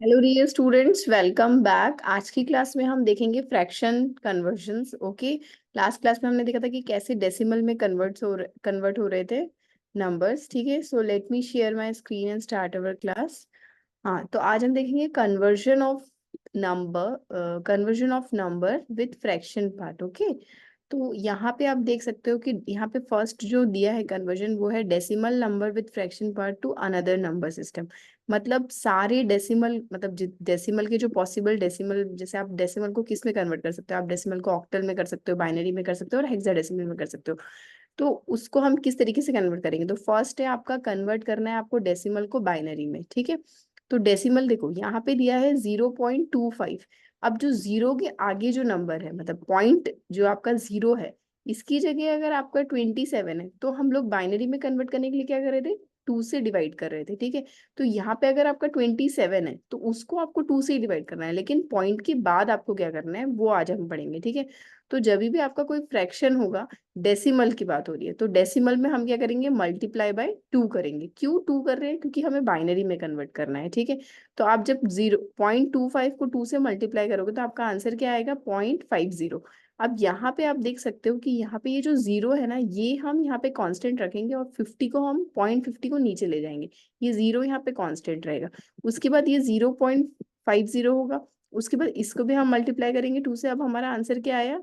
Hello dear students, welcome back. आज की class में हम देखेंगे fraction conversions. Okay, last class में हमने देखा था कि कैसे डेसिमल में कन्वर्ट हो रहे थे नंबर्स। ठीक है, so let me share my screen and start our class. हाँ, तो आज हम देखेंगे conversion of number with fraction part. Okay, तो यहाँ पे आप देख सकते हो कि यहाँ पे फर्स्ट जो दिया है कन्वर्जन वो है decimal number with fraction part two another number system. मतलब सारे डेसिमल, मतलब डेसिमल के जो पॉसिबल डेसिमल, जैसे आप डेसिमल को किस में कन्वर्ट कर सकते हो, आप डेसिमल को ऑक्टल में कर सकते हो, बाइनरी में कर सकते हो और हेक्साडेसिमल में कर सकते हो। तो उसको हम किस तरीके से कन्वर्ट करेंगे, तो फर्स्ट है आपका कन्वर्ट करना है आपको डेसिमल को बाइनरी में। ठीक है, तो डेसिमल देखो यहाँ पे दिया है 0.25। अब जो जीरो के आगे जो नंबर है, मतलब पॉइंट जो आपका जीरो है, इसकी जगह अगर आपका 27 है तो हम लोग बाइनरी में कन्वर्ट करने के लिए क्या कर रहे थे, टू से डिवाइड कर रहे थे। ठीक है, तो यहाँ पे अगर आपका 27 है तो उसको आपको टू से डिवाइड करना है, लेकिन पॉइंट के बाद आपको क्या करना है वो आज हम पढ़ेंगे। ठीक है, तो जब भी आपका कोई फ्रैक्शन होगा, डेसिमल की बात हो रही है, तो डेसिमल में हम क्या करेंगे, मल्टीप्लाई बाय टू करेंगे। क्यों टू कर रहे हैं, क्योंकि हमें बाइनरी में कन्वर्ट करना है। ठीक है, तो आप जब 0.25 को टू से मल्टीप्लाई करोगे तो आपका आंसर क्या आएगा, 0.50। अब यहाँ पे आप देख सकते हो कि यहाँ पे ये जो जीरो है ना, ये हम यहाँ पे कांस्टेंट रखेंगे और 50 को हम 0.50 को नीचे ले जाएंगे। ये जीरो यहाँ पे कांस्टेंट रहेगा। उसके बाद ये 0.50 होगा। उसके बाद इसको भी हम मल्टीप्लाई करेंगे टू से। अब हमारा आंसर क्या आया,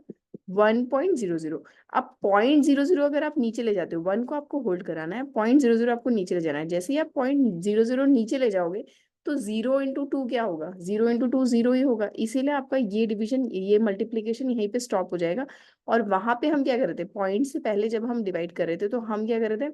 1.00। अब 0.00 अगर आप नीचे ले जाते हो, वन को आपको होल्ड कराना है, 0.00 आपको नीचे ले जाना है। जैसे ही आप 0.00 नीचे ले जाओगे तो 0 × 2 क्या होगा, 0 × 2 जीरो ही होगा। इसीलिए आपका ये डिवीजन, ये मल्टीप्लीकेशन यहीं पे स्टॉप हो जाएगा। और वहां पे हम क्या कर रहे थे, पॉइंट से पहले जब हम डिवाइड कर रहे थे तो हम क्या कर रहे थे,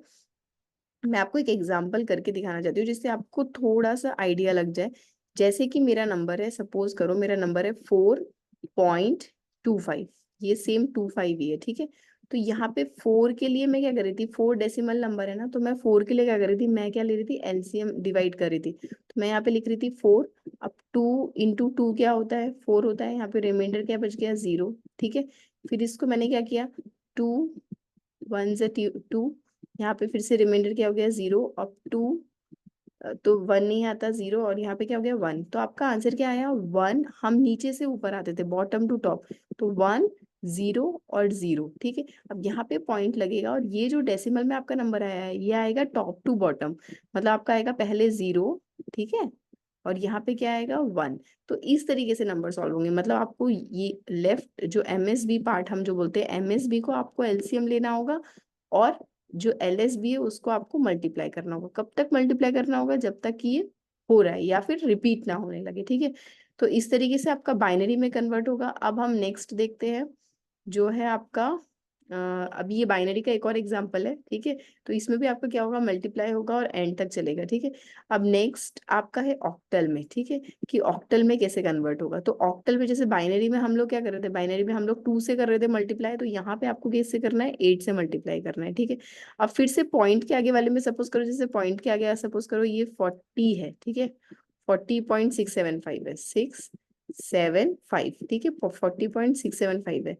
मैं आपको एक एग्जांपल करके दिखाना चाहती हूँ जिससे आपको थोड़ा सा आइडिया लग जाए। जैसे कि मेरा नंबर है, सपोज करो मेरा नंबर है 4.25, ये सेम 25 ही है। ठीक है, तो यहाँ पे फोर के लिए मैं क्या कर रही थी, फोर डेसिमल नंबर है ना, तो मैं फोर के लिए क्या कर रही थी, मैं क्या ले रही थी, एलसीएम डिवाइड कर रही थी। तो मैं यहाँ पे लिख रही थी फोर। अब 2 × 2 क्या होता है, फोर होता है। यहाँ पे रिमाइंडर क्या बच गया, जीरो। ठीक है, फिर इसको मैंने क्या किया, टू, वन ज़ टू, यहाँ पे फिर से रिमाइंडर क्या हो गया, जीरो। अब टू, तो वन नहीं आता, जीरो, और यहाँ पे क्या हो गया, वन। तो आपका आंसर क्या आया, वन। हम नीचे से ऊपर आते थे, बॉटम टू टॉप, तो वन, जीरो और जीरो। ठीक है, अब यहाँ पे पॉइंट लगेगा और ये जो डेसिमल में आपका नंबर आया है ये आएगा टॉप टू बॉटम। मतलब आपका आएगा पहले जीरो, ठीक है, और यहाँ पे क्या आएगा, वन। तो इस तरीके से नंबर सॉल्व होंगे। मतलब आपको ये लेफ्ट जो एमएसबी पार्ट हम जो बोलते हैं, एमएसबी को आपको एलसीएम लेना होगा और जो एलएसबी है उसको आपको मल्टीप्लाई करना होगा। कब तक मल्टीप्लाई करना होगा, जब तक कि ये हो रहा है या फिर रिपीट ना होने लगे। ठीक है, तो इस तरीके से आपका बाइनरी में कन्वर्ट होगा। अब हम नेक्स्ट देखते हैं, जो है आपका अभी ये बाइनरी का एक और एग्जांपल है। ठीक है, तो इसमें भी आपका क्या होगा, मल्टीप्लाई होगा और एंड तक चलेगा। ठीक है, अब नेक्स्ट आपका है ऑक्टल में। ठीक है, कि ऑक्टल में कैसे कन्वर्ट होगा, तो ऑक्टल में जैसे बाइनरी में हम लोग क्या कर रहे थे, बाइनरी में हम लोग टू से कर रहे थे मल्टीप्लाई, तो यहाँ पे आपको कैसे करना है, एट से मल्टीप्लाई करना है। ठीक है, अब फिर से पॉइंट के आगे वाले में सपोज करो, जैसे पॉइंट के आगे सपोज करो ये 40 है। ठीक है, 40.675 है, 675। ठीक है, 40.675 है।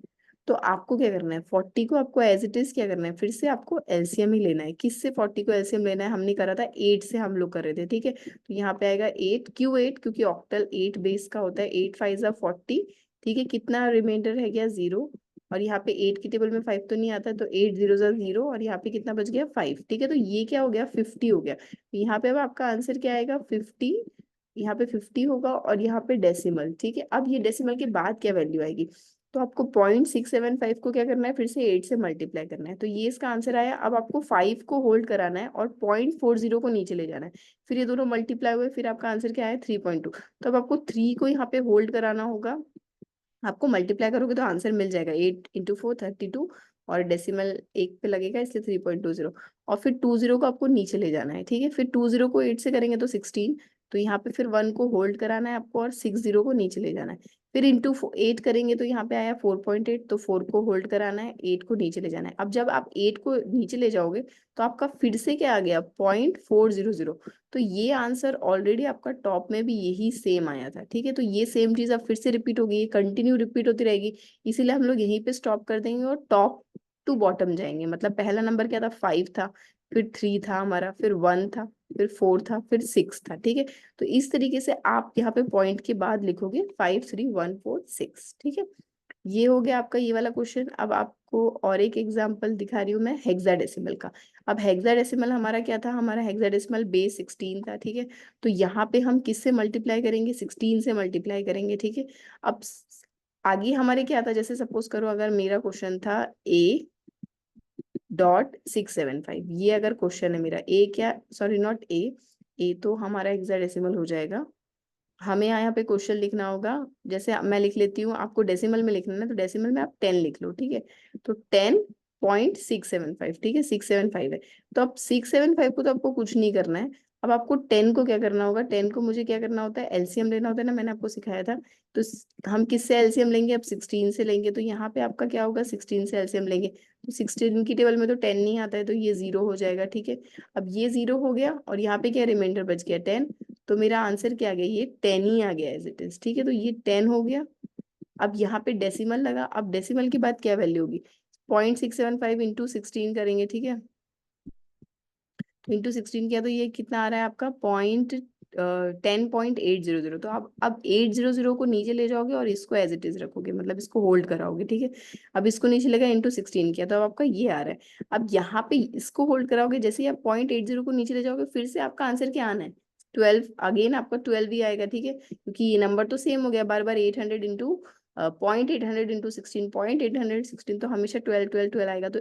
तो आपको क्या करना है, 40 को आपको एज इट इज क्या करना है, फिर से आपको एलसीएम ही लेना है। किससे 40 को एलसीएम लेना है, हमने करा था 8 से, हम लोग कर रहे थे। ठीक है, तो यहाँ पे आएगा 8। क्यों 8, क्योंकि ऑक्टल 8 बेस का होता है, 8 5 = 40। ठीक है, कितना रिमाइंडर है गया, जीरो। और यहाँ पे 8 की टेबल में 5 तो नहीं आता, तो 8 0 0 और यहाँ पे कितना बच गया, 5। ठीक है, तो ये क्या हो गया, 50 हो गया। तो यहाँ पे अब आपका आंसर क्या आएगा, 50। यहाँ पे 50 होगा और यहाँ पे डेसिमल। ठीक है, अब ये डेसिमल के बाद क्या वैल्यू आएगी, तो आपको 0.675 को क्या करना है, फिर से 8 से मल्टीप्लाई करना है। तो ये इसका आंसर आया। अब आपको 5 को होल्ड कराना है और 0.40 को नीचे ले जाना है। फिर ये दोनों मल्टीप्लाई हुए, फिर आपका आंसर क्या है, 3.2। तो अब आपको 3 को यहाँ पे होल्ड कराना होगा। आपको मल्टीप्लाई करोगे तो आंसर मिल जाएगा, 8 × 4 32, और डेसिमल एक पे लगेगा इसलिए 3.20। और फिर 20 को आपको नीचे ले जाना है। ठीक है, फिर 20 को 8 से करेंगे तो 16। तो यहाँ पे फिर 1 को होल्ड कराना है आपको और 60 को नीचे ले जाना है। फिर इंटू 8 करेंगे तो यहाँ पे आया 4.8, तो 4 को होल्ड कराना है, 8 को नीचे ले जाना है। अब जब आप 8 को नीचे ले जाओगे तो आपका फिर से क्या आ गया, 0.400। तो ये आंसर ऑलरेडी आपका टॉप में भी यही सेम आया था। ठीक है, तो ये सेम चीज अब फिर से रिपीट होगी, ये कंटिन्यू रिपीट होती रहेगी। इसीलिए हम लोग यहीं पे स्टॉप कर देंगे और टॉप टू बॉटम जाएंगे। मतलब पहला नंबर क्या था, 5 था, फिर 3 था हमारा, फिर 1 था, फिर 4 था, फिर 6 था। ठीक है, तो इस तरीके से आप यहाँ पे पॉइंट के बाद लिखोगे 5 3 1 4 6। ठीक है, ये हो गया आपका ये वाला क्वेश्चन। अब आपको और एक एग्जांपल दिखा रही हूँ मैं हेक्साडेसिमल का। अब हेक्साडेसिमल हमारा क्या था, हमारा हेक्साडेसिमल बेस 16 था। ठीक है, तो यहाँ पे हम किससे मल्टीप्लाई करेंगे, 16 से मल्टीप्लाई करेंगे। ठीक है, अब आगे हमारे क्या था, जैसे सपोज करो अगर मेरा क्वेश्चन था A.675, ये अगर क्वेश्चन है मेरा, ए क्या, सॉरी नॉट ए तो हमारा हेक्साडेसिमल हो जाएगा। हमें यहाँ पे क्वेश्चन लिखना होगा, जैसे मैं लिख लेती हूँ, आपको डेसिमल में लिखना है ना, तो डेसिमल में आप 10 लिख लो। ठीक है, तो 10.675। ठीक है, 675 है, तो अब 675 को तो आपको कुछ नहीं करना है। अब आपको 10 को क्या करना होगा, 10 को मुझे क्या करना होता है, एलसीएम लेना होता है ना, मैंने आपको सिखाया था। तो हम किससे एलसीएम लेंगे, अब 16 से लेंगे। तो यहाँ पे आपका क्या होगा, 16 से एलसीएम लेंगे, तो 16 की टेबल में तो 10 नहीं आता है, तो ये 0 हो जाएगा। ठीक है, अब ये 0 हो गया, और यहाँ पे क्या रिमाइंडर बच गया 10। तो मेरा आंसर क्या आ गया, ये 10 ही आ गया एज इट इज। ठीक है, तो ये 10 हो गया। अब यहाँ पे डेसिमल लगा, अब डेसिमल के बाद क्या वैल्यू होगी, 0.675 इंटू 16 करेंगे। ठीक है, तो इंटू 16 किया तो ये कितना आ रहा है आपका, 10.800। तो आप अब 800 को नीचे ले जाओगे और इसको एज इट इज रखोगे, मतलब इसको होल्ड कराओगे। ठीक है, अब इसको नीचे लेगा, इंटू 16 किया, तो अब आपका ये आ रहा है। अब यहाँ पे इसको होल्ड कराओगे, जैसे ही आप 0.80 को नीचे ले जाओगे, फिर से आपका आंसर क्या आना है, 12। अगेन आपका 12 ही आएगा। ठीक है, क्योंकि ये नंबर तो सेम हो गया बार बार, 800 इंटू 0.800 इंटू 16, 0.816, तो हमेशा 12 12 12 आएगा। तो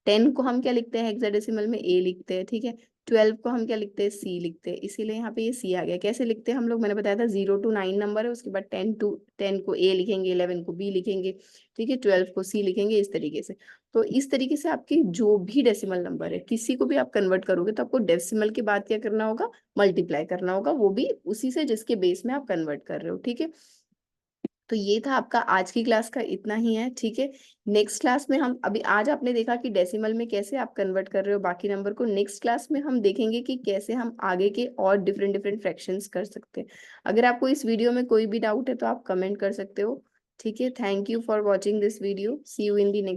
10 को हम क्या लिखते हैं हेक्साडेसिमल में, ए लिखते हैं। ठीक है, 12 को हम क्या लिखते हैं, सी लिखते हैं, इसीलिए यहाँ पे ये सी आ गया। कैसे लिखते हैं हम लोग, मैंने बताया था 0 to 9 नंबर है, उसके बाद 10 को ए लिखेंगे, 11 को बी लिखेंगे, ठीक है, 12 को सी लिखेंगे, इस तरीके से। तो इस तरीके से आपके जो भी डेसिमल नंबर है, किसी को भी आप कन्वर्ट करोगे, तो आपको डेसिमल के बाद क्या करना होगा, मल्टीप्लाई करना होगा, वो भी उसी से जिसके बेस में आप कन्वर्ट कर रहे हो। ठीक है, तो ये था आपका आज की क्लास का, इतना ही है। ठीक है, नेक्स्ट क्लास में हम, अभी आज आपने देखा कि डेसिमल में कैसे आप कन्वर्ट कर रहे हो बाकी नंबर को, नेक्स्ट क्लास में हम देखेंगे कि कैसे हम आगे के और डिफरेंट डिफरेंट फ्रैक्शंस कर सकते हैं। अगर आपको इस वीडियो में कोई भी डाउट है तो आप कमेंट कर सकते हो। ठीक है, thank you for watching this video, see you in the next.